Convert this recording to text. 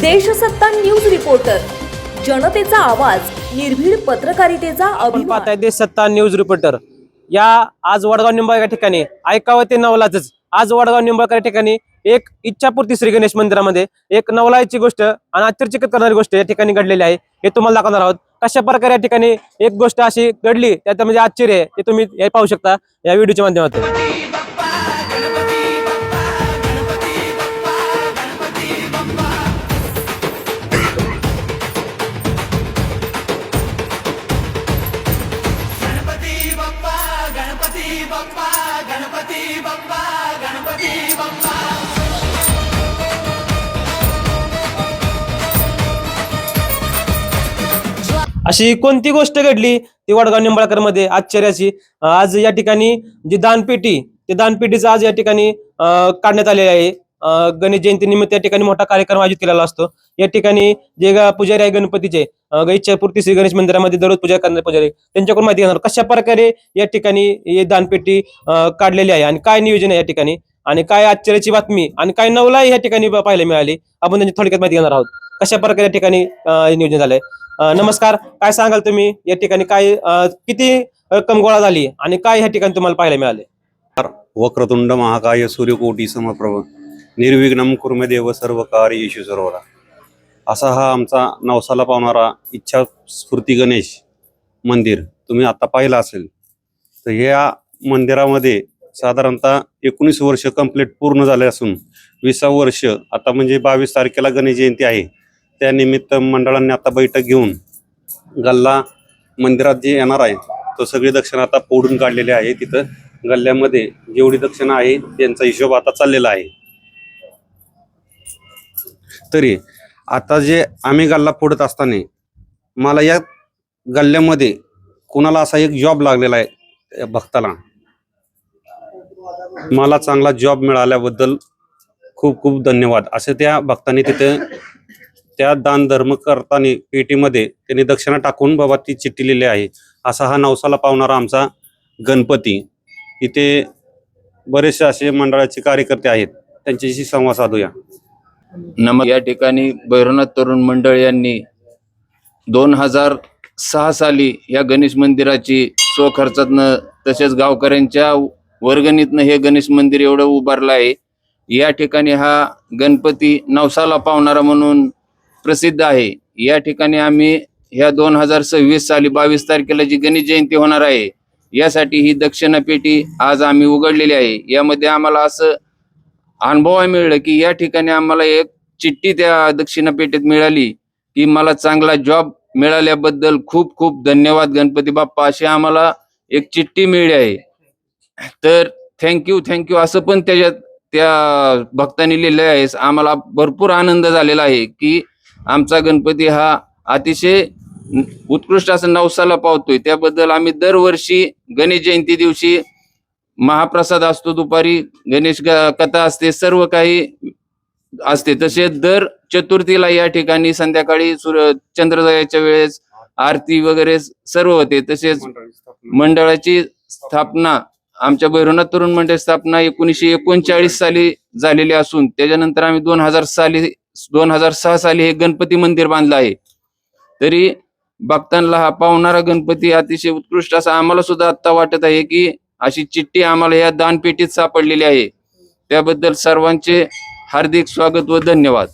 Deshsatta news reporter, जनतेचा आवाज, निर्भीड पत्रकारितेचा अभिमान. पाहताय देशसत्ता न्यूज रिपोर्टर. या आज वडगाव निंबाळकर या ठिकाणी ऐकावं ते नवलाच. आज वडगाव निंबाळकर या ठिकाणी एक इच्छापूर्ती श्री गणेश मंदिरामध्ये एक नवलाची गोष्ट आणि आश्चर्यचकित करणारी गोष्ट या ठिकाणी घडलेली आहे. हे तुम्हाला दाखवणार आहोत. कशा प्रकारे या ठिकाणी एक गोष्ट अशी घडली त्यात म्हणजे आश्चर्य आहे ते तुम्ही हे पाहू शकता या व्हिडिओच्या माध्यमातून. अशी कोणती गोष्ट घडली ती वडगाव निंबाळकर मध्ये आश्चर्याची. आज या ठिकाणी जी दानपेटी ते दानपेटीचं आज या ठिकाणी काढण्यात आलेले आहे. गणेश जयंती निमित्त या ठिकाणी मोठा कार्यक्रम आयोजित केलेला असतो. या ठिकाणी जे पुजारी आहे गणपतीचे इच्छापूर्ती श्री गणेश मंदिरामध्ये दररोज पूजा करणारे पुजारी त्यांच्याकडून माहिती घेणार कशा प्रकारे या ठिकाणी ही दानपेटी काढलेली आहे आणि काय नियोजन आहे या ठिकाणी आणि काय आश्चर्याची बातमी आणि काय नवलाई या ठिकाणी पाहायला मिळाली. आपण त्यांची थोडक्यात माहिती घेणार आहोत कशा प्रकारे या ठिकाणी नियोजन झालंय. नमस्कार, काय सांगाल तुम्ही या ठिकाणी काय किती रक्कम गोळा झाली आणि काय या ठिकाणी तुम्हाला पाहायला मिळाले. वक्रतुंड महाकाय सूर्यकोटी समप्रभ निर्विघ्नं कुर्मे देव सर्व कार्येषु सर्वदा. असा हा आमचा नवसाला पावणारा इच्छा स्फूर्ती गणेश मंदिर तुम्ही आता पाहिलं असेल. तर या मंदिरामध्ये साधारणतः 19 वर्ष कंप्लीट पूर्ण झाले असून 20वे वर्ष आता म्हणजे 22 तारखेला गणेश जयंती आहे. त्यानिमित्त मंडळांनी आता बैठक घेऊन गल्ला मंदिरात जे येणार आहे तो सगळी दक्षिणा आता फोडून काढलेली आहे. तिथं गल्ल्यामध्ये जेवढी दक्षिणा आहे त्यांचा हिशोब आता चाललेला आहे. तरी आता जे आम्ही गल्ला फोडत असताना मला या गल्ल्यामध्ये कोणाला असा एक जॉब लागलेला आहे भक्ताला. मला चांगला जॉब मिळाल्याबद्दल खूप खूप धन्यवाद असे त्या भक्तांनी तिथे त्या दान धर्म करताना पेटीमध्ये त्यांनी दक्षिणा टाकून बाबा ती चिठ्ठी लिहिली आहे. असा हा नवसाला पावणारा आमचा गणपती. इथे बरेचसे असे मंडळाचे कार्यकर्ते आहेत त्यांच्याशी संवाद साधूया. या ठिकाणी भैरवनाथ तरुण मंडळ यांनी 2006 साली या गणेश मंदिराची स्वखर्चातनं तसेच गावकऱ्यांच्या वर्गणीतनं हे गणेश मंदिर एवढं उभारलं आहे. या ठिकाणी हा गणपती नवसाला पावणारा म्हणून प्रसिद्ध आहे. या ठिकाणी आम्ही ह्या 2026 साली 22 तारखेला जी गणेश जयंती होणार आहे यासाठी ही दक्षिणा पेटी आज आम्ही उघडलेली आहे. यामध्ये आम्हाला असं अनुभव मिळलं की या ठिकाणी आम्हाला एक चिठ्ठी त्या दक्षिणा पेटीत मिळाली की मला चांगला जॉब मिळाल्याबद्दल खूप खूप धन्यवाद गणपती बाप्पा अशी आम्हाला एक चिठ्ठी मिळाली आहे. तर थँक्यू असं पण त्या भक्तांनी लिहिलं आहे. आम्हाला भरपूर आनंद झालेला आहे की आमचा गणपती हा अतिशय उत्कृष्ट असं नवसाला पावतोय. त्याबद्दल आम्ही दरवर्षी गणेश जयंती दिवशी महाप्रसाद असतो, दुपारी गणेश कथा असते, सर्व काही असते. तसेच दर चतुर्थीला या ठिकाणी संध्याकाळी चंद्रोदयाच्या वेळेस आरती वगैरे सर्व होते. तसेच मंडळाची स्थापना आमच्या तरुण मंडळ स्थापना 1939 साली झालेली असून त्याच्यानंतर आम्ही 2006 साली हे गणपती मंदिर बांधलं आहे. तरी भक्तांना हा पावणारा गणपती अतिशय उत्कृष्ट असा आम्हाला सुद्धा आता वाटत आहे की अशी चिठ्ठी आम्हाला या दानपेटीत सापडलेली आहे. त्याबद्दल सर्वांचे हार्दिक स्वागत व धन्यवाद.